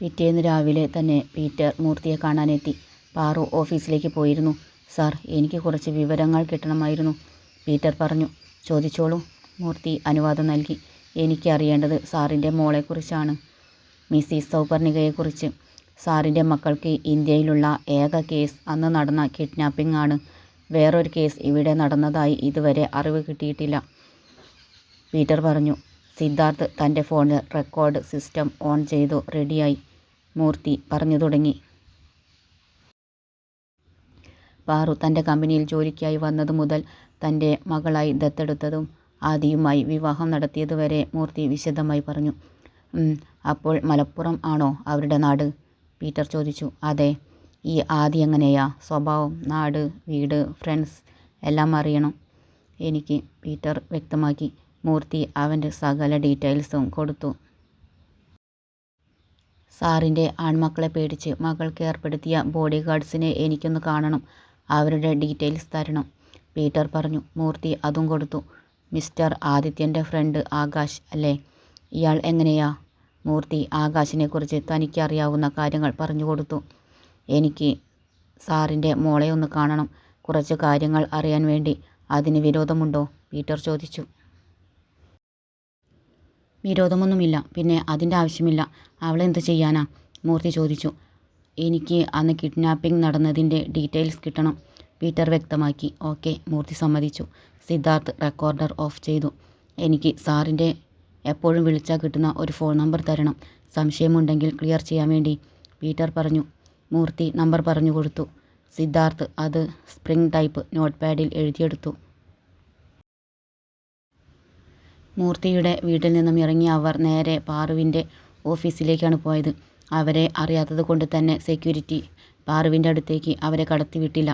പിറ്റേന്ന് രാവിലെ തന്നെ പീറ്റർ മൂർത്തിയെ കാണാനെത്തി. പാറു ഓഫീസിലേക്ക് പോയിരുന്നു. സാർ, എനിക്ക് കുറച്ച് വിവരങ്ങൾ കിട്ടണമായിരുന്നു, പീറ്റർ പറഞ്ഞു. ചോദിച്ചോളൂ. മൂർത്തി അനുവാദം നൽകി. എനിക്ക് അറിയേണ്ടത് സാറിൻ്റെ മോളെക്കുറിച്ചാണ്, മിസ്സിസ് സൗപർണികയെക്കുറിച്ച്. സാറിൻ്റെ മക്കൾക്ക് ഇന്ത്യയിലുള്ള ഏക കേസ് അന്ന് നടന്ന കിഡ്നാപ്പിംഗ് ആണ്. വേറൊരു കേസ് ഇവിടെ നടന്നതായി ഇതുവരെ അറിവ് കിട്ടിയിട്ടില്ല, പീറ്റർ പറഞ്ഞു. സിദ്ധാർത്ഥ് തൻ്റെ ഫോണിൽ റെക്കോർഡ് സിസ്റ്റം ഓൺ ചെയ്തു റെഡിയായി. മൂർത്തി പറഞ്ഞു തുടങ്ങി. പാറു തൻ്റെ കമ്പനിയിൽ ജോലിക്കായി വന്നതു മുതൽ തൻ്റെ മകളായി ദത്തെടുത്തതും ആദിയുമായി വിവാഹം നടത്തിയതുവരെ മൂർത്തി വിശദമായി പറഞ്ഞു. അപ്പോൾ മലപ്പുറം ആണോ അവരുടെ നാട്, പീറ്റർ ചോദിച്ചു. അതെ. ഈ ആദി എങ്ങനെയാ? സ്വഭാവം, നാട്, വീട്, ഫ്രണ്ട്സ് എല്ലാം അറിയണം എനിക്ക്, പീറ്റർ വ്യക്തമാക്കി. മൂർത്തി അവൻ്റെ സകല ഡീറ്റെയിൽസും കൊടുത്തു. സാറിൻ്റെ ആൺമക്കളെ പേടിച്ച് മകൾക്ക് ഏർപ്പെടുത്തിയ ബോഡി ഗാർഡ്സിനെ എനിക്കൊന്ന് കാണണം. അവരുടെ ഡീറ്റെയിൽസ് തരണം, പീറ്റർ പറഞ്ഞു. മൂർത്തി അതും കൊടുത്തു. മിസ്റ്റർ ആദിത്യൻ്റെ ഫ്രണ്ട് ആകാശ് അല്ലേ? ഇയാൾ എങ്ങനെയാ? മൂർത്തി ആകാശിനെക്കുറിച്ച് തനിക്കറിയാവുന്ന കാര്യങ്ങൾ പറഞ്ഞു കൊടുത്തു. എനിക്ക് സാറിൻ്റെ മോളെ ഒന്ന് കാണണം, കുറച്ച് കാര്യങ്ങൾ അറിയാൻ വേണ്ടി. അതിന് വിരോധമുണ്ടോ, പീറ്റർ ചോദിച്ചു. വിരോധമൊന്നുമില്ല. പിന്നെ അതിൻ്റെ ആവശ്യമില്ല. അവളെന്ത് ചെയ്യാനാ, മൂർത്തി ചോദിച്ചു. എനിക്ക് അന്ന് കിഡ്നാപ്പിംഗ് നടന്നതിൻ്റെ ഡീറ്റെയിൽസ് കിട്ടണം, പീറ്റർ വ്യക്തമാക്കി. ഓക്കെ, മൂർത്തി സമ്മതിച്ചു. സിദ്ധാർത്ഥ് റെക്കോർഡർ ഓഫ് ചെയ്തു. എനിക്ക് സാറിൻ്റെ എപ്പോഴും വിളിച്ചാൽ കിട്ടുന്ന ഒരു ഫോൺ നമ്പർ തരണം, സംശയമുണ്ടെങ്കിൽ ക്ലിയർ ചെയ്യാൻ വേണ്ടി, പീറ്റർ പറഞ്ഞു. മൂർത്തി നമ്പർ പറഞ്ഞു കൊടുത്തു. സിദ്ധാർത്ഥ് അത് സ്പ്രിംഗ് ടൈപ്പ് നോട്ട് പാഡിൽ എഴുതിയെടുത്തു. മൂർത്തിയുടെ വീട്ടിൽ നിന്നും ഇറങ്ങിയ അവർ നേരെ പാറുവിൻ്റെ ഓഫീസിലേക്കാണ് പോയത്. അവരെ അറിയാത്തത് കൊണ്ട് തന്നെ സെക്യൂരിറ്റി പാറുവിൻ്റെ അടുത്തേക്ക് അവരെ കടത്തിവിട്ടില്ല.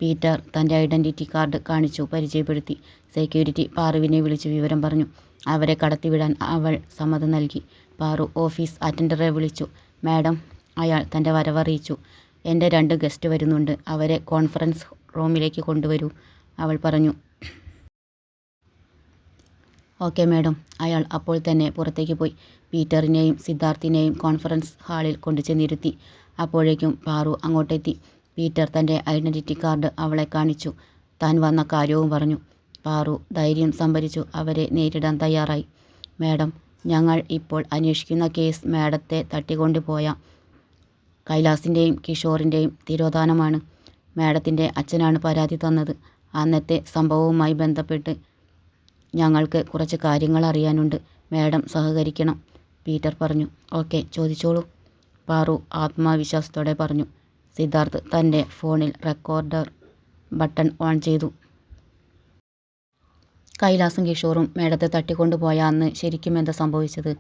പീറ്റർ തൻ്റെ ഐഡൻറ്റിറ്റി കാർഡ് കാണിച്ചു പരിചയപ്പെടുത്തി. സെക്യൂരിറ്റി പാറുവിനെ വിളിച്ച് വിവരം പറഞ്ഞു. അവരെ കടത്തിവിടാൻ അവൾ സമ്മതം നൽകി. പാറു ഓഫീസ് അറ്റൻഡറെ വിളിച്ചു. മാഡം, അയാൾ തൻ്റെ വരവറിയിച്ചു. എൻ്റെ 2 ഗസ്റ്റ് വരുന്നുണ്ട്, അവരെ കോൺഫറൻസ് റൂമിലേക്ക് കൊണ്ടുവരൂ, അവൾ പറഞ്ഞു. Okay madam. അയാൾ അപ്പോൾ തന്നെ പുറത്തേക്ക് പോയി. പീറ്ററിനെയും സിദ്ധാർത്ഥിനെയും കോൺഫറൻസ് ഹാളിൽ കൊണ്ടുചെന്നിരുത്തി. അപ്പോഴേക്കും പാറു അങ്ങോട്ടെത്തി. പീറ്റർ തൻ്റെ ഐഡൻറ്റിറ്റി കാർഡ് അവളെ കാണിച്ചു. താൻ വന്ന കാര്യവും പറഞ്ഞു. പാറു ധൈര്യം സംഭരിച്ചു അവരെ നേരിടാൻ തയ്യാറായി. മാഡം, ഞങ്ങൾ ഇപ്പോൾ അന്വേഷിക്കുന്ന കേസ് മാഡത്തെ തട്ടിക്കൊണ്ടുപോയ കൈലാസിൻ്റെയും കിഷോറിൻ്റെയും തിരോധാനമാണ്. മാഡത്തിൻ്റെ അച്ഛനാണ് പരാതി തന്നത്. അന്നത്തെ സംഭവവുമായി ബന്ധപ്പെട്ട് ഞങ്ങൾക്ക് കുറച്ച് കാര്യങ്ങൾ അറിയാനുണ്ട്. മാഡം സഹകരിക്കണം, പീറ്റർ പറഞ്ഞു. ഓക്കെ, ചോദിച്ചോളൂ, പാറു ആത്മവിശ്വാസത്തോടെ പറഞ്ഞു. സിദ്ധാർത്ഥ് തൻ്റെ ഫോണിൽ റെക്കോർഡർ ബട്ടൺ ഓൺ ചെയ്തു. കൈലാസും കിഷോറും മാഡത്തെ തട്ടിക്കൊണ്ടുപോയ അന്ന് ശരിക്കും എന്താ സംഭവിച്ചത്,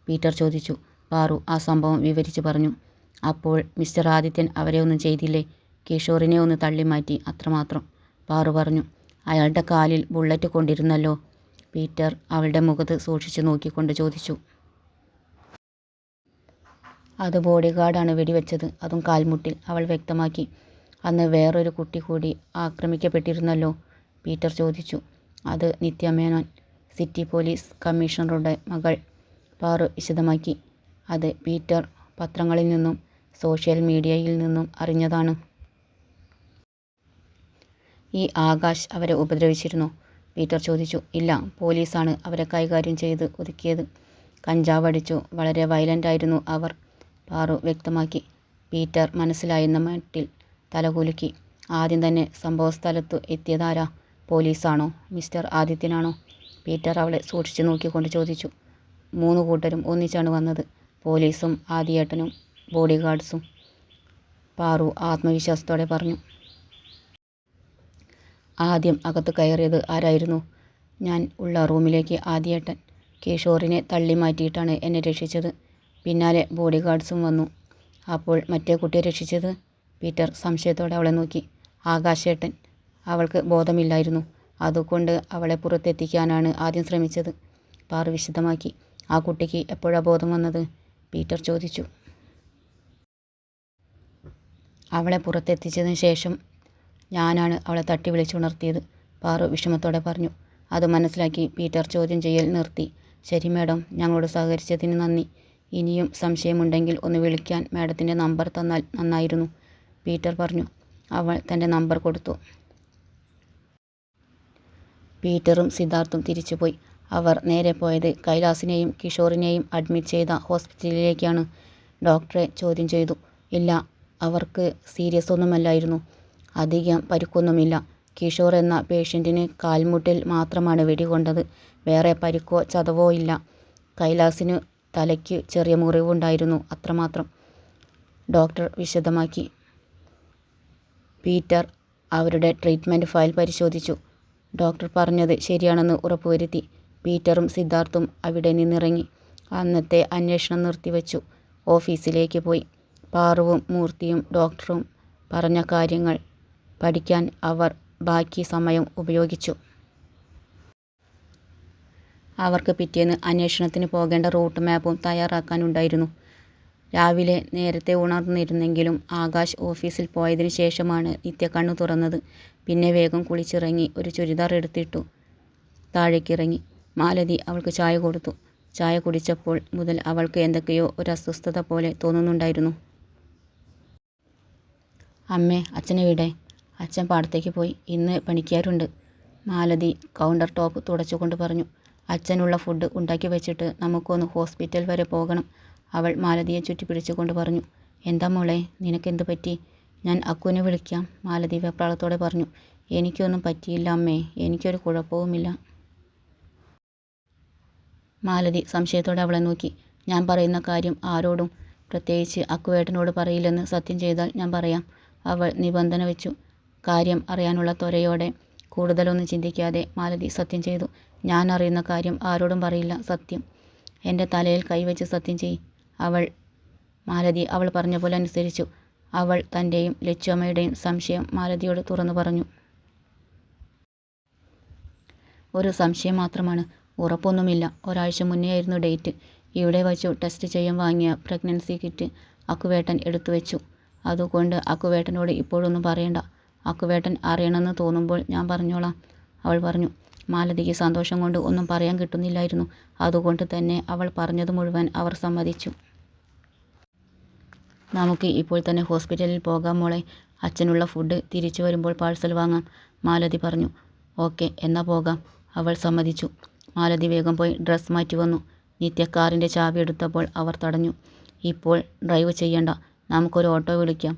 പീറ്റർ ചോദിച്ചു. പാറു ആ സംഭവം വിവരിച്ച് പറഞ്ഞു. അപ്പോൾ മിസ്റ്റർ ആദിത്യൻ അവരെ ഒന്നും ചെയ്തില്ലേ? കിഷോറിനെ ഒന്ന് തള്ളിമാറ്റി, അത്രമാത്രം, പാറു പറഞ്ഞു. അയാളുടെ കാലിൽ ബുള്ളറ്റ് കൊണ്ടിരുന്നല്ലോ, പീറ്റർ അവളുടെ മുഖത്ത് സൂക്ഷിച്ചു നോക്കിക്കൊണ്ട് ചോദിച്ചു. അത് ബോഡി ഗാർഡാണ് വെടിവെച്ചത്, അതും കാൽമുട്ടിൽ, അവൾ വ്യക്തമാക്കി. അന്ന് വേറൊരു കുട്ടി കൂടി ആക്രമിക്കപ്പെട്ടിരുന്നല്ലോ, പീറ്റർ ചോദിച്ചു. അത് നിത്യ മേനോൻ, സിറ്റി പോലീസ് കമ്മീഷണറുടെ മകൾ, പാറു വിശദമാക്കി. അത് പീറ്റർ പത്രങ്ങളിൽ നിന്നും സോഷ്യൽ മീഡിയയിൽ നിന്നും അറിഞ്ഞതാണ്. ഈ ആകാശ് അവരെ ഉപദ്രവിച്ചിരുന്നോ, പീറ്റർ ചോദിച്ചു. ഇല്ല, പോലീസാണ് അവരെ കൈകാര്യം ചെയ്ത് ഒതുക്കിയത്. കഞ്ചാവ് അടിച്ചു, വളരെ വയലൻ്റായിരുന്നു അവർ, പാറു വ്യക്തമാക്കി. പീറ്റർ മനസ്സിലായെന്ന മട്ടിൽ തലകുലുക്കി. ആദ്യം തന്നെ സംഭവസ്ഥലത്തു എത്തിയതാരാ? പോലീസാണോ മിസ്റ്റർ ആദിത്യനാണോ, പീറ്റർ അവളെ സൂക്ഷിച്ചു നോക്കിക്കൊണ്ട് ചോദിച്ചു. 3 കൂട്ടരും ഒന്നിച്ചാണ് വന്നത്, പോലീസും ആദിയേട്ടനും ബോഡി ഗാർഡ്സും, പാറു ആത്മവിശ്വാസത്തോടെ പറഞ്ഞു. ആദ്യം അകത്ത് കയറിയത് ആരായിരുന്നു? ഞാൻ ഉള്ള റൂമിലേക്ക് ആദിയേട്ടൻ. കിഷോറിനെ തള്ളി മാറ്റിയിട്ടാണ് എന്നെ രക്ഷിച്ചത്. പിന്നാലെ ബോഡി ഗാർഡ്സും വന്നു. അപ്പോൾ മറ്റേ കുട്ടിയെ രക്ഷിച്ചത്, പീറ്റർ സംശയത്തോടെ അവളെ നോക്കി. ആകാശേട്ടൻ. അവൾക്ക് ബോധമില്ലായിരുന്നു, അതുകൊണ്ട് അവളെ പുറത്തെത്തിക്കാനാണ് ആദ്യം ശ്രമിച്ചത്, പാറു വിശദമാക്കി. ആ കുട്ടിക്ക് എപ്പോഴാണ് ബോധം വന്നത്, പീറ്റർ ചോദിച്ചു. അവളെ പുറത്തെത്തിച്ചതിന് ശേഷം ഞാനാണ് അവളെ തട്ടി വിളിച്ചുണർത്തിയത്, പാറു വിഷമത്തോടെ പറഞ്ഞു. അത് മനസ്സിലാക്കി പീറ്റർ ചോദ്യം ചെയ്യൽ നിർത്തി. ശരി മാഡം, ഞങ്ങളോട് സഹകരിച്ചതിന് നന്ദി, ഇനിയും സംശയമുണ്ടെങ്കിൽ ഒന്ന് വിളിക്കാൻ മാഡത്തിൻ്റെ നമ്പർ തന്നാൽ നന്നായിരുന്നു, പീറ്റർ പറഞ്ഞു. അവൾ തൻ്റെ നമ്പർ കൊടുത്തു. പീറ്ററും സിദ്ധാർത്ഥും തിരിച്ചുപോയി. അവർ നേരെ പോയത് കൈലാസിനെയും കിഷോറിനെയും അഡ്മിറ്റ് ചെയ്ത ഹോസ്പിറ്റലിലേക്കാണ്. ഡോക്ടറെ ചോദ്യം ചെയ്തു. ഇല്ല, അവർക്ക് സീരിയസ് ഒന്നുമല്ലായിരുന്നു. അധികം പരിക്കൊന്നുമില്ല. കിഷോർ എന്ന പേഷ്യൻറ്റിന് കാൽമുട്ടിൽ മാത്രമാണ് വെടികൊണ്ടത്. വേറെ പരിക്കോ ചതവോ ഇല്ല. കൈലാസിനു തലയ്ക്ക് ചെറിയ മുറിവുണ്ടായിരുന്നു, അത്രമാത്രം, ഡോക്ടർ വിശദമാക്കി. പീറ്റർ അവരുടെ ട്രീറ്റ്മെൻറ്റ് ഫയൽ പരിശോധിച്ചു. ഡോക്ടർ പറഞ്ഞത് ശരിയാണെന്ന് ഉറപ്പുവരുത്തി. പീറ്ററും സിദ്ധാർത്ഥും അവിടെ നിന്നിറങ്ങി. അന്നത്തെ അന്വേഷണം നിർത്തിവെച്ചു. ഓഫീസിലേക്ക് പോയി. പാറുവും മൂർത്തിയും ഡോക്ടറും പറഞ്ഞ കാര്യങ്ങൾ പഠിക്കാൻ അവർ ബാക്കി സമയം ഉപയോഗിച്ചു. അവർക്ക് പിറ്റേന്ന് അന്വേഷണത്തിന് പോകേണ്ട റൂട്ട് മാപ്പും തയ്യാറാക്കാനുണ്ടായിരുന്നു. രാവിലെ നേരത്തെ ഉണർന്നിരുന്നെങ്കിലും ആകാശ് ഓഫീസിൽ പോയതിനു ശേഷമാണ് നിത്യ കണ്ണു തുറന്നത്. പിന്നെ വേഗം കുളിച്ചിറങ്ങി ഒരു ചുരിദാർ എടുത്തിട്ടു താഴേക്കിറങ്ങി. മാലതി അവൾക്ക് ചായ കൊടുത്തു. ചായ കുടിച്ചപ്പോൾ മുതൽ അവൾക്ക് എന്തൊക്കെയോ ഒരു അസ്വസ്ഥത പോലെ തോന്നുന്നുണ്ടായിരുന്നു. അമ്മേ, അച്ഛനെവിടെ? അച്ഛൻ പാടത്തേക്ക് പോയി. ഇന്ന് പണിക്കാരുണ്ട്, മാലതി കൗണ്ടർ ടോപ്പ് തുടച്ചുകൊണ്ട് പറഞ്ഞു. അച്ഛനുള്ള ഫുഡ് ഉണ്ടാക്കി വെച്ചിട്ട് നമുക്കൊന്ന് ഹോസ്പിറ്റൽ വരെ പോകണം, അവൾ മാലതിയെ ചുറ്റിപ്പിടിച്ചുകൊണ്ട് പറഞ്ഞു. എന്താ മോളെ, നിനക്കെന്ത് പറ്റി? ഞാൻ അക്കുവിനെ വിളിക്കാം, മാലതി വെപ്രാളത്തോടെ പറഞ്ഞു. എനിക്കൊന്നും പറ്റിയില്ല അമ്മേ, എനിക്കൊരു കുഴപ്പവുമില്ല. മാലതി സംശയത്തോടെ അവളെ നോക്കി. ഞാൻ പറയുന്ന കാര്യം ആരോടും, പ്രത്യേകിച്ച് അക്കുവേട്ടനോട് പറയില്ലെന്ന് സത്യം ചെയ്താൽ ഞാൻ പറയാം, അവൾ നിബന്ധന വെച്ചു. കാര്യം അറിയാനുള്ള ത്വരയോടെ കൂടുതലൊന്നും ചിന്തിക്കാതെ മാലതി സത്യം ചെയ്തു. ഞാൻ അറിയുന്ന കാര്യം ആരോടും പറയില്ല, സത്യം. എൻ്റെ തലയിൽ കൈവച്ച് സത്യം ചെയ്. മാലതി അവൾ പറഞ്ഞ പോലെ അനുസരിച്ചു. അവൾ തൻ്റെയും ലച്ചുവമ്മയുടെയും സംശയം മാലതിയോട് തുറന്നു പറഞ്ഞു. ഒരു സംശയം മാത്രമാണ്, ഉറപ്പൊന്നുമില്ല. ഒരാഴ്ച മുന്നേ ആയിരുന്നു ഡേറ്റ്. ഇവിടെ വച്ചു ടെസ്റ്റ് ചെയ്യാൻ വാങ്ങിയ പ്രഗ്നൻസി കിറ്റ് അക്കുവേട്ടൻ എടുത്തു വെച്ചു. അതുകൊണ്ട് അക്കുവേട്ടനോട് ഇപ്പോഴൊന്നും പറയണ്ട. അക്കുവേട്ടൻ അറിയണമെന്ന് തോന്നുമ്പോൾ ഞാൻ പറഞ്ഞോളാം, അവൾ പറഞ്ഞു. മാലതിക്ക് സന്തോഷം കൊണ്ട് ഒന്നും പറയാൻ കിട്ടുന്നില്ലായിരുന്നു. അതുകൊണ്ട് തന്നെ അവൾ പറഞ്ഞത് മുഴുവൻ അവർ സമ്മതിച്ചു. നമുക്ക് ഇപ്പോൾ തന്നെ ഹോസ്പിറ്റലിൽ പോകാം മോളെ. അച്ഛനുള്ള ഫുഡ് തിരിച്ചു വരുമ്പോൾ പാഴ്സൽ വാങ്ങാം, മാലതി പറഞ്ഞു. ഓക്കെ, എന്നാ പോകാം, അവൾ സമ്മതിച്ചു. മാലതി വേഗം പോയി ഡ്രസ്സ് മാറ്റി വന്നു. നിത്യ കാറിൻ്റെ ചാവി എടുത്തപ്പോൾ അവർ തടഞ്ഞു. ഇപ്പോൾ ഡ്രൈവ് ചെയ്യണ്ട, നമുക്കൊരു ഓട്ടോ വിളിക്കാം,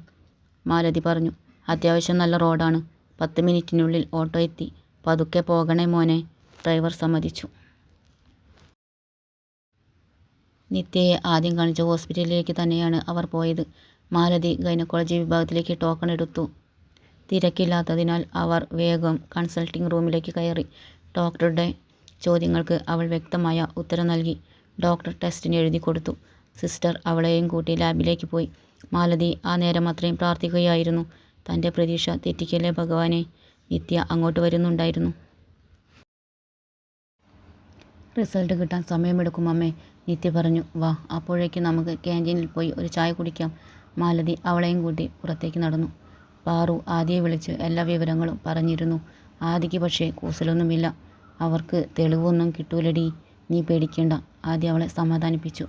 മാലതി പറഞ്ഞു. അത്യാവശ്യം നല്ല റോഡാണ്. 10 മിനിറ്റിനുള്ളിൽ ഓട്ടോ എത്തി. പതുക്കെ പോകണേ മോനെ, ഡ്രൈവർ സമ്മതിച്ചു. നിത്യയെ ആദ്യം കാണിച്ച ഹോസ്പിറ്റലിലേക്ക് തന്നെയാണ് അവർ പോയത്. മാലതി ഗൈനക്കോളജി വിഭാഗത്തിലേക്ക് ടോക്കൺ എടുത്തു. തിരക്കില്ലാത്തതിനാൽ അവർ വേഗം കൺസൾട്ടിംഗ് റൂമിലേക്ക് കയറി. ഡോക്ടറുടെ ചോദ്യങ്ങൾക്ക് അവൾ വ്യക്തമായ ഉത്തരം നൽകി. ഡോക്ടർ ടെസ്റ്റിന് എഴുതി കൊടുത്തു. സിസ്റ്റർ അവളെയും കൂട്ടി ലാബിലേക്ക് പോയി. മാലതി ആ നേരം അത്രയും പ്രാർത്ഥിക്കുകയായിരുന്നു. തൻ്റെ പ്രതീക്ഷ തെറ്റിക്കല്ലേ ഭഗവാനെ. നിത്യ അങ്ങോട്ട് വരുന്നുണ്ടായിരുന്നു. റിസൾട്ട് കിട്ടാൻ സമയമെടുക്കും അമ്മേ, നിത്യ പറഞ്ഞു. വാ, അപ്പോഴേക്കും നമുക്ക് ക്യാൻറ്റീനിൽ പോയി ഒരു ചായ കുടിക്കാം. മാലതി അവളെയും കൂട്ടി പുറത്തേക്ക് നടന്നു. പാറു ആദിയെ വിളിച്ച് എല്ലാ വിവരങ്ങളും പറഞ്ഞിരുന്നു. ആദിക്ക് പക്ഷേ കൂസലൊന്നുമില്ല. അവർക്ക് തെളിവൊന്നും കിട്ടൂലടി, നീ പേടിക്കേണ്ട, ആദ്യ അവളെ സമാധാനിപ്പിച്ചു.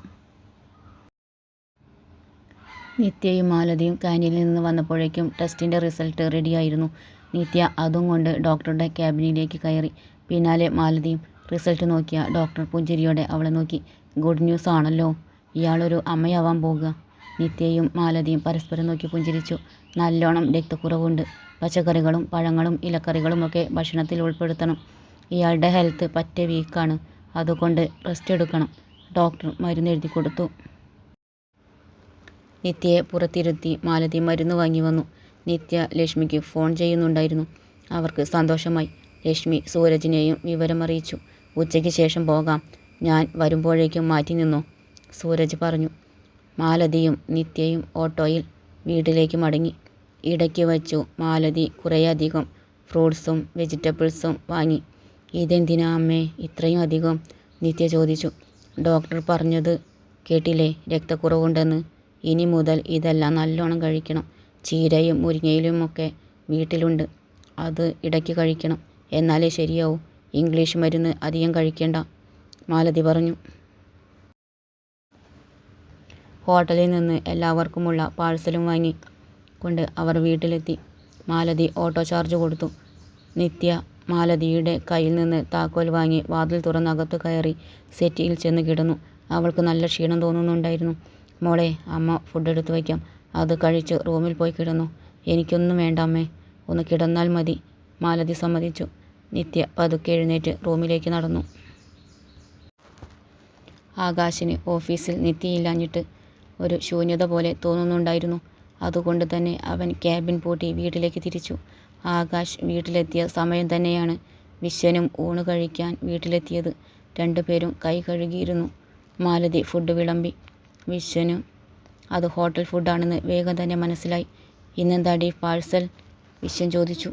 നിത്യയും മാലതിയും ക്യാൻറ്റീനിൽ നിന്ന് വന്നപ്പോഴേക്കും ടെസ്റ്റിൻ്റെ റിസൾട്ട് റെഡിയായിരുന്നു. നിത്യ അതും കൊണ്ട് ഡോക്ടറുടെ ക്യാബിനിലേക്ക് കയറി. പിന്നാലെ മാലതിയും. റിസൾട്ട് നോക്കിയ ഡോക്ടർ പുഞ്ചിരിയോടെ അവളെ നോക്കി. ഗുഡ് ന്യൂസ് ആണല്ലോ, ഇയാളൊരു അമ്മയാവാൻ പോകുക. നിത്യയും മാലതിയും പരസ്പരം നോക്കി പുഞ്ചിരിച്ചു. നല്ലോണം രക്തക്കുറവുണ്ട്. പച്ചക്കറികളും പഴങ്ങളും ഇലക്കറികളുമൊക്കെ ഭക്ഷണത്തിൽ ഉൾപ്പെടുത്തണം. ഇയാളുടെ ഹെൽത്ത് പറ്റെ വീക്കാണ്, അതുകൊണ്ട് റെസ്റ്റ് എടുക്കണം, ഡോക്ടർ മരുന്ന് എഴുതി കൊടുത്തു. നിത്യയെ പുറത്തിരുത്തി മാലതി മരുന്ന് വാങ്ങി വന്നു. നിത്യ ലക്ഷ്മിക്ക് ഫോൺ ചെയ്യുന്നുണ്ടായിരുന്നു. അവർക്ക് സന്തോഷമായി. ലക്ഷ്മി സൂരജിനെയും വിവരമറിയിച്ചു. ഉച്ചയ്ക്ക് ശേഷം പോകാം, ഞാൻ വരുമ്പോഴേക്കും മാറ്റി നിന്നോ, സൂരജ് പറഞ്ഞു. മാലതിയും നിത്യയും ഓട്ടോയിൽ വീട്ടിലേക്ക് മടങ്ങി. ഇടയ്ക്ക് വച്ചു മാലതി കുറേയധികം ഫ്രൂട്ട്സും വെജിറ്റബിൾസും വാങ്ങി. ഇതെന്തിനാ അമ്മേ ഇത്രയും അധികം, നിത്യ ചോദിച്ചു. ഡോക്ടർ പറഞ്ഞത് കേട്ടില്ലേ, രക്തക്കുറവുണ്ടെന്ന്. ഇനി മുതൽ ഇതെല്ലാം നല്ലോണം കഴിക്കണം. ചീരയും മുരിങ്ങയിലുമൊക്കെ വീട്ടിലുണ്ട്, അത് ഇടയ്ക്ക് കഴിക്കണം, എന്നാലേ ശരിയാവൂ. ഇംഗ്ലീഷ് മരുന്ന് അധികം കഴിക്കേണ്ട, മാലതി പറഞ്ഞു. ഹോട്ടലിൽ നിന്ന് എല്ലാവർക്കുമുള്ള പാഴ്സലും വാങ്ങി കൊണ്ട് അവർ വീട്ടിലെത്തി. മാലതി ഓട്ടോ ചാർജ് കൊടുത്തു. നിത്യ മാലതിയുടെ കയ്യിൽ നിന്ന് താക്കോൽ വാങ്ങി വാതിൽ തുറന്ന് അകത്തു കയറി സെറ്റിയിൽ ചെന്ന് കിടന്നു. അവൾക്ക് നല്ല ക്ഷീണം തോന്നുന്നുണ്ടായിരുന്നു. മോളെ, അമ്മ ഫുഡ് എടുത്തു വയ്ക്കാം, അത് കഴിച്ച് റൂമിൽ പോയി കിടന്നു. എനിക്കൊന്നും വേണ്ട അമ്മേ, ഒന്ന് കിടന്നാൽ മതി. മാലതി സമ്മതിച്ചു. നിത്യ പതുക്കെ എഴുന്നേറ്റ് റൂമിലേക്ക് നടന്നു. ആകാശിന് ഓഫീസിൽ നിത്യയില്ലാഞ്ഞിട്ട് ഒരു ശൂന്യത പോലെ തോന്നുന്നുണ്ടായിരുന്നു. അതുകൊണ്ട് തന്നെ അവൻ ക്യാബിൻ പൂട്ടി വീട്ടിലേക്ക് തിരിച്ചു. ആകാശ് വീട്ടിലെത്തിയ സമയം തന്നെയാണ് വിശ്വനും ഊണ് കഴിക്കാൻ വീട്ടിലെത്തിയത്. രണ്ടുപേരും കൈ കഴുകിയിരുന്നു. മാലതി ഫുഡ് വിളമ്പി. വിശ്വനും അത് ഹോട്ടൽ ഫുഡാണെന്ന് വേഗം തന്നെ മനസ്സിലായി. ഇന്നെന്താടി പാഴ്സൽ? വിശ്വൻ ചോദിച്ചു.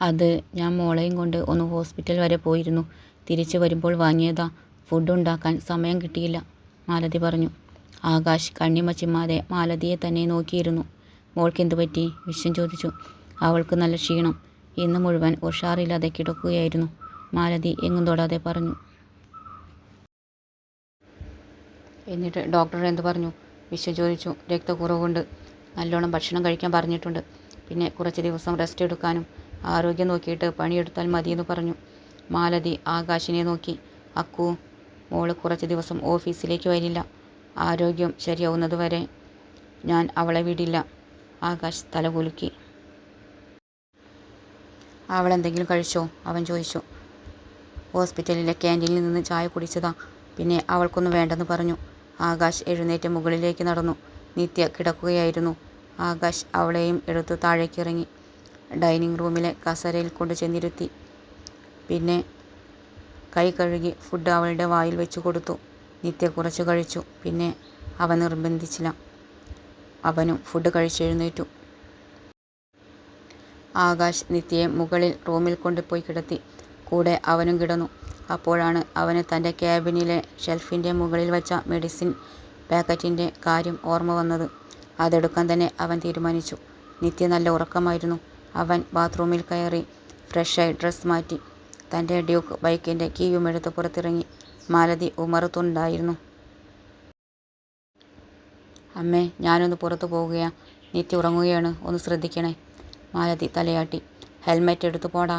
അത് ഞാൻ മോളെയും കൊണ്ട് ഒന്ന് ഹോസ്പിറ്റൽ വരെ പോയിരുന്നു. തിരിച്ചു വരുമ്പോൾ വാങ്ങിയതാ. ഫുഡ് ഉണ്ടാക്കാൻ സമയം കിട്ടിയില്ല, മാലതി പറഞ്ഞു. ആകാശ് കണ്ണിമ ചിമ്മാതെ മാലതിയെ തന്നെ നോക്കിയിരുന്നു. മോൾക്കെന്തു പറ്റി? വിശ്വൻ ചോദിച്ചു. അവൾക്ക് നല്ല ക്ഷീണം. ഇന്ന് മുഴുവൻ ഉഷാറില്ലാതെ കിടക്കുകയായിരുന്നു, മാലതി എങ്ങും തൊടാതെ പറഞ്ഞു. എന്നിട്ട് ഡോക്ടർ എന്തു പറഞ്ഞു? വിശ്വൻ ചോദിച്ചു. രക്തക്കുറവുണ്ട്, നല്ലോണം ഭക്ഷണം കഴിക്കാൻ പറഞ്ഞിട്ടുണ്ട്. പിന്നെ കുറച്ച് ദിവസം റെസ്റ്റ് എടുക്കാനും ആരോഗ്യം നോക്കിയിട്ട് പണിയെടുത്താൽ മതിയെന്ന് പറഞ്ഞു. മാലതി ആകാശിനെ നോക്കി. അക്കു, മോള് കുറച്ച് ദിവസം ഓഫീസിലേക്ക് വരില്ല. ആരോഗ്യം ശരിയാവുന്നത് വരെ ഞാൻ അവളെ വിടില്ല. ആകാശ് തലകുലുക്കി. അവളെന്തെങ്കിലും കഴിച്ചോ? അവൻ ചോദിച്ചു. ഹോസ്പിറ്റലിലെ ക്യാൻറ്റീനിൽ നിന്ന് ചായ കുടിച്ചതാ. പിന്നെ അവൾക്കൊന്നും വേണ്ടെന്ന് പറഞ്ഞു. ആകാശ് എഴുന്നേറ്റ് മുകളിലേക്ക് നടന്നു. നിത്യ കിടക്കുകയായിരുന്നു. ആകാശ് അവളെയും എടുത്ത് താഴേക്കിറങ്ങി ഡൈനിങ് റൂമിലെ കസേരയിൽ കൊണ്ട് ചെന്നിരുത്തി. പിന്നെ കൈ കഴുകി ഫുഡ് അവളുടെ വായിൽ വെച്ചു കൊടുത്തു. നിത്യ കുറച്ച് കഴിച്ചു. പിന്നെ അവൻ നിർബന്ധിച്ചില്ല. അവനും ഫുഡ് കഴിച്ചെഴുന്നേറ്റു. ആകാശ് നിത്യയെ മുകളിൽ റൂമിൽ കൊണ്ടുപോയി കിടത്തി. കൂടെ അവനും കിടന്നു. അപ്പോഴാണ് അവന് തൻ്റെ ക്യാബിനിലെ ഷെൽഫിൻ്റെ മുകളിൽ വച്ച മെഡിസിൻ പാക്കറ്റിൻ്റെ കാര്യം ഓർമ്മ വന്നത്. അതെടുക്കാൻ തന്നെ അവൻ തീരുമാനിച്ചു. നിത്യ നല്ല ഉറക്കമായിരുന്നു. അവൻ ബാത്റൂമിൽ കയറി ഫ്രഷായി ഡ്രസ്സ് മാറ്റി. തൻ്റെ ഡ്യൂക്ക് ബൈക്കിൻ്റെ കീയും എടുത്ത് പുറത്തിറങ്ങി. മാലതി ഉമ്മറത്തുണ്ടായിരുന്നു. അമ്മേ, ഞാനൊന്ന് പുറത്തു പോകുകയാ. നിത്യ ഉറങ്ങുകയാണ്, ഒന്ന് ശ്രദ്ധിക്കണേ. മാലതി തലയാട്ടി. ഹെൽമെറ്റ് എടുത്തു പോടാ.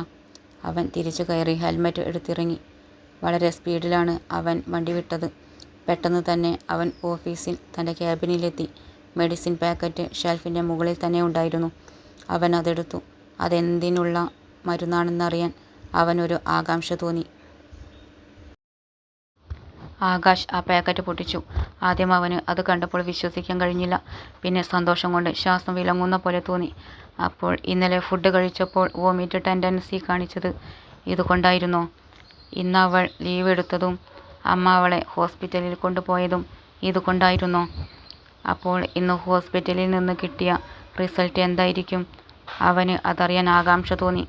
അവൻ തിരിച്ചു കയറി ഹെൽമെറ്റ് എടുത്തിറങ്ങി. വളരെ സ്പീഡിലാണ് അവൻ വണ്ടി വിട്ടത്. പെട്ടെന്ന് തന്നെ അവൻ ഓഫീസിൽ തൻ്റെ ക്യാബിനിലെത്തി. മെഡിസിൻ പാക്കറ്റ് ഷെൽഫിൻ്റെ മുകളിൽ തന്നെ ഉണ്ടായിരുന്നു. അവൻ അതെടുത്തു. അതെന്തിനുള്ള മരുന്നാണെന്നറിയാൻ അവനൊരു ആകാംക്ഷ തോന്നി. ആകാശ് ആ പാക്കറ്റ് പൊട്ടിച്ചു. ആദ്യം അവന് അത് കണ്ടപ്പോൾ വിശ്വസിക്കാൻ കഴിഞ്ഞില്ല. പിന്നെ സന്തോഷം കൊണ്ട് ശ്വാസം വിലങ്ങുന്ന പോലെ തോന്നി. അപ്പോൾ ഇന്നലെ ഫുഡ് കഴിച്ചപ്പോൾ വോമിറ്റ് ടെൻഡൻസി കാണിച്ചത് ഇതുകൊണ്ടായിരുന്നോ? ഇന്ന് അവൾ ലീവ് എടുത്തതും അമ്മ അവളെ ഹോസ്പിറ്റലിൽ കൊണ്ടുപോയതും ഇതുകൊണ്ടായിരുന്നോ? അപ്പോൾ ഇന്ന് ഹോസ്പിറ്റലിൽ നിന്ന് കിട്ടിയ റിസൾട്ട് എന്തായിരിക്കും? അവന് അതറിയാൻ ആകാംക്ഷ തോന്നി.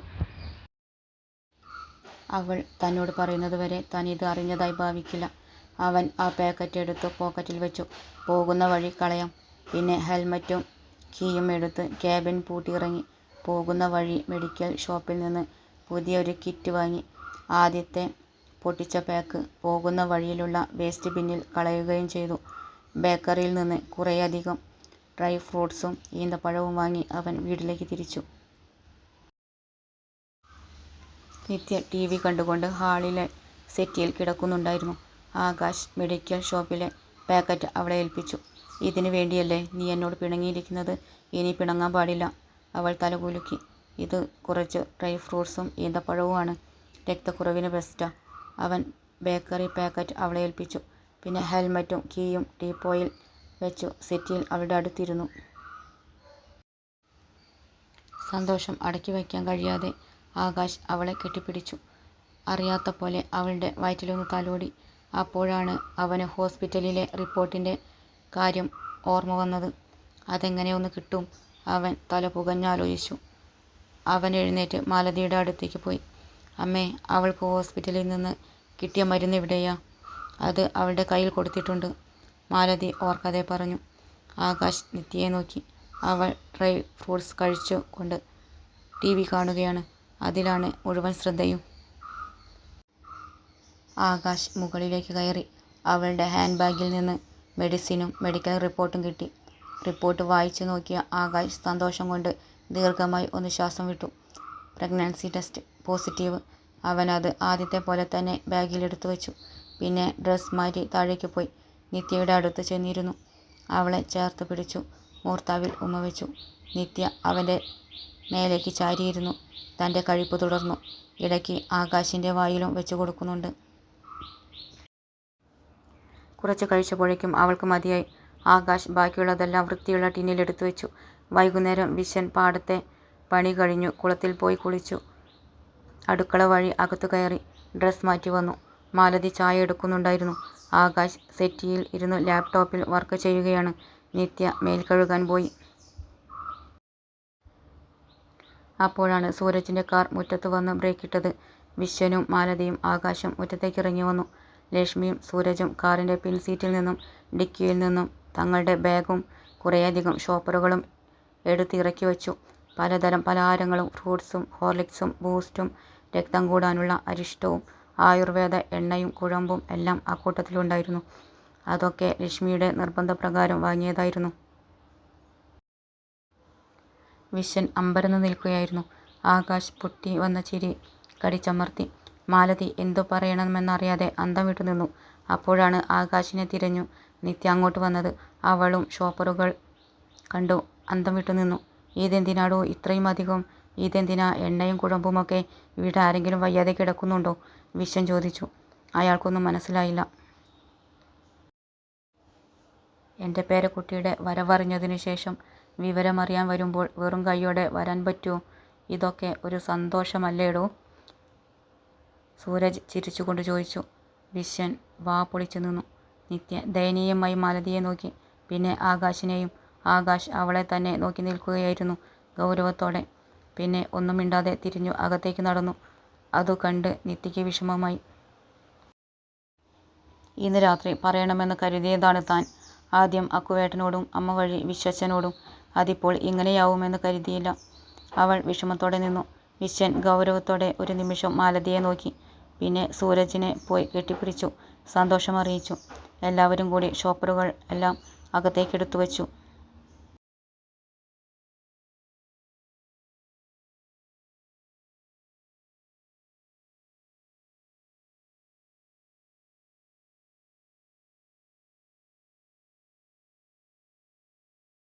അവൾ തന്നോട് പറയുന്നത് വരെ താൻ ഇത് അറിഞ്ഞതായി ഭാവിക്കില്ല. അവൻ ആ പാക്കറ്റ് എടുത്ത് പോക്കറ്റിൽ വെച്ചു. പോകുന്ന വഴി കളയാം. പിന്നെ ഹെൽമറ്റും കീയും എടുത്ത് ക്യാബിൻ പൂട്ടിയിറങ്ങി. പോകുന്ന വഴി മെഡിക്കൽ ഷോപ്പിൽ നിന്ന് പുതിയൊരു കിറ്റ് വാങ്ങി. ആദ്യത്തെ പൊട്ടിച്ച പാക്ക് പോകുന്ന വഴിയിലുള്ള വേസ്റ്റ് ബിന്നിൽ കളയുകയും ചെയ്തു. ബേക്കറിയിൽ നിന്ന് കുറേയധികം ഡ്രൈ ഫ്രൂട്ട്സും ഈന്തപ്പഴവും വാങ്ങി അവൻ വീട്ടിലേക്ക് തിരിച്ചു. നിത്യ TV കണ്ടുകൊണ്ട് ഹാളിലെ സെറ്റിയിൽ കിടക്കുന്നുണ്ടായിരുന്നു. ആകാശ് മെഡിക്കൽ ഷോപ്പിലെ പാക്കറ്റ് അവളെ ഏൽപ്പിച്ചു. ഇതിനു വേണ്ടിയല്ലേ നീ എന്നോട് പിണങ്ങിയിരിക്കുന്നത്? ഇനി പിണങ്ങാൻ പാടില്ല. അവൾ തലകുലുക്കി. ഇത് കുറച്ച് ഡ്രൈ ഫ്രൂട്ട്സും ഈന്തപ്പഴവുമാണ്. രക്തക്കുറവിന് ബെസ്റ്റാ. അവൻ ബേക്കറി പാക്കറ്റ് അവളെ ഏൽപ്പിച്ചു. പിന്നെ ഹെൽമറ്റും കീയും ടീപ്പോയിൽ വെച്ചു സെറ്റിയിൽ അവളുടെ അടുത്തിരുന്നു. സന്തോഷം അടക്കി വയ്ക്കാൻ കഴിയാതെ ആകാശ് അവളെ കെട്ടിപ്പിടിച്ചു. അറിയാത്ത പോലെ അവളുടെ വയറ്റിലൊന്ന് തലോടി. അപ്പോഴാണ് അവന് ഹോസ്പിറ്റലിലെ റിപ്പോർട്ടിൻ്റെ കാര്യം ഓർമ്മ വന്നത്. അതെങ്ങനെ ഒന്ന് കിട്ടും? അവൻ തല പുകഞ്ഞാലോചിച്ചു. അവൻ എഴുന്നേറ്റ് മാലതിയുടെ അടുത്തേക്ക് പോയി. അമ്മേ, അവൾക്ക് ഹോസ്പിറ്റലിൽ നിന്ന് കിട്ടിയ മരുന്ന് എവിടെയാ? അത് അവളുടെ കയ്യിൽ കൊടുത്തിട്ടുണ്ട്, മാലതി ഓർക്കാതെ പറഞ്ഞു. ആകാശ് നിത്യയെ നോക്കി. അവൾ ഡ്രൈ ഫ്രൂട്ട്സ് കഴിച്ചു കൊണ്ട് TV കാണുകയാണ്. അതിലാണ് മുഴുവൻ ശ്രദ്ധയും. ആകാശ് മുകളിലേക്ക് കയറി. അവളുടെ ഹാൻഡ് ബാഗിൽ നിന്ന് മെഡിസിനും മെഡിക്കൽ റിപ്പോർട്ടും കിട്ടി. റിപ്പോർട്ട് വായിച്ചു നോക്കിയ ആകാശ് സന്തോഷം കൊണ്ട് ദീർഘമായി ഒന്ന് ശ്വാസം വിട്ടു. Pregnancy test positive. അവനത് ആദ്യത്തെ പോലെ തന്നെ ബാഗിലെടുത്തു വെച്ചു. പിന്നെ ഡ്രസ് മാറ്റി താഴേക്ക് പോയി നിത്യയുടെ അടുത്ത് ചെന്നിരുന്നു. അവളെ ചേർത്ത് പിടിച്ചു. മൂർത്താവിൽ ഉമ്മ വെച്ചു. നിത്യ അവൻ്റെ മേലേക്ക് ചാരിയിരുന്നു. തൻ്റെ കഴിപ്പ് തുടർന്നു. ഇടയ്ക്ക് ആകാശിൻ്റെ വായിലും വെച്ചു കൊടുക്കുന്നുണ്ട്. കുറച്ച് കഴിച്ചപ്പോഴേക്കും അവൾക്ക് മതിയായി. ആകാശ് ബാക്കിയുള്ളതെല്ലാം വൃത്തിയുള്ള ടിന്നിൽ എടുത്തു വെച്ചു. വൈകുന്നേരം വിശൻ പാടത്തെ പണി കഴിഞ്ഞു കുളത്തിൽ പോയി കുളിച്ചു. അടുക്കള വഴി അകത്തു കയറി ഡ്രസ് മാറ്റി വന്നു. മാലതി ചായ എടുക്കുന്നുണ്ടായിരുന്നു. ആകാശ് സെറ്റിയിൽ ഇരുന്ന് ലാപ്ടോപ്പിൽ വർക്ക് ചെയ്യുകയാണ്. നിത്യ മേൽ കഴുകാൻ പോയി. അപ്പോഴാണ് സൂരജിൻ്റെ കാർ മുറ്റത്ത് വന്ന് ബ്രേക്കിട്ടത്. വിശ്വനും മാലതിയും ആകാശും മുറ്റത്തേക്ക് ഇറങ്ങി വന്നു. ലക്ഷ്മിയും സൂരജും കാറിൻ്റെ പിൻസീറ്റിൽ നിന്നും ഡിക്കിയിൽ നിന്നും തങ്ങളുടെ ബാഗും കുറേയധികം ഷോപ്പറുകളും എടുത്തിറക്കി വച്ചു. പലതരം പലഹാരങ്ങളും ഫ്രൂട്ട്സും ഹോർലിക്സും ബൂസ്റ്റും രക്തം കൂടാനുള്ള അരിഷ്ടവും ആയുർവേദ എണ്ണയും കുഴമ്പും എല്ലാം ആ കൂട്ടത്തിലുണ്ടായിരുന്നു. അതൊക്കെ ലക്ഷ്മിയുടെ നിർബന്ധപ്രകാരം വാങ്ങിയതായിരുന്നു. വിശ്വൻ അമ്പരന്ന് നിൽക്കുകയായിരുന്നു. ആകാശ് പൊട്ടി വന്ന ചിരി കടിച്ചമർത്തി. മാലതി എന്തു പറയണമെന്നറിയാതെ അന്തം വിട്ടു നിന്നു. അപ്പോഴാണ് ആകാശിനെ തിരഞ്ഞു നിത്യ അങ്ങോട്ട് വന്നത്. അവളും ഷോപ്പറുകൾ കണ്ടു അന്തം വിട്ടു നിന്നു. ഇതെന്തിനാടോ ഇത്രയും അധികം? ഇതെന്തിനാ എണ്ണയും കുഴമ്പുമൊക്കെ? ഇവിടെ ആരെങ്കിലും വയ്യാതെ കിടക്കുന്നുണ്ടോ? വിശ്വൻ ചോദിച്ചു. അയാൾക്കൊന്നും മനസ്സിലായില്ല. എൻ്റെ പേരക്കുട്ടിയുടെ വരവറിഞ്ഞതിനു ശേഷം വിവരമറിയാൻ വരുമ്പോൾ വെറും കൈയോടെ വരാൻ പറ്റുമോ? ഇതൊക്കെ ഒരു സന്തോഷമല്ലേടോ? സൂരജ് ചിരിച്ചുകൊണ്ട് ചോദിച്ചു. വിശ്വൻ വാ പൊളിച്ചു നിന്നു. നിത്യ ദയനീയമായി മാലതിയെ നോക്കി. പിന്നെ ആകാശിനെയും. ആകാശ് അവളെ തന്നെ നോക്കി നിൽക്കുകയായിരുന്നു ഗൗരവത്തോടെ. പിന്നെ ഒന്നും മിണ്ടാതെ തിരിഞ്ഞു അകത്തേക്ക് നടന്നു. അതു കണ്ട് നിത്യയ്ക്ക് വിഷമമായി. ഇന്ന് രാത്രി പറയണമെന്ന് കരുതിയതാണ് താൻ. ആദ്യം അക്കുവേട്ടനോടും അമ്മ വഴി വിശ്വച്ചനോടും. അതിപ്പോൾ ഇങ്ങനെയാവുമെന്ന് കരുതിയില്ല. അവൾ വിഷമത്തോടെ നിന്നു. വിശ്വൻ ഗൗരവത്തോടെ ഒരു നിമിഷം മാലതിയെ നോക്കി. പിന്നെ സൂരജിനെ പോയി കെട്ടിപ്പിടിച്ചു സന്തോഷമറിയിച്ചു. എല്ലാവരും കൂടി ഷോപ്പറുകൾ എല്ലാം അകത്തേക്കെടുത്തു വച്ചു.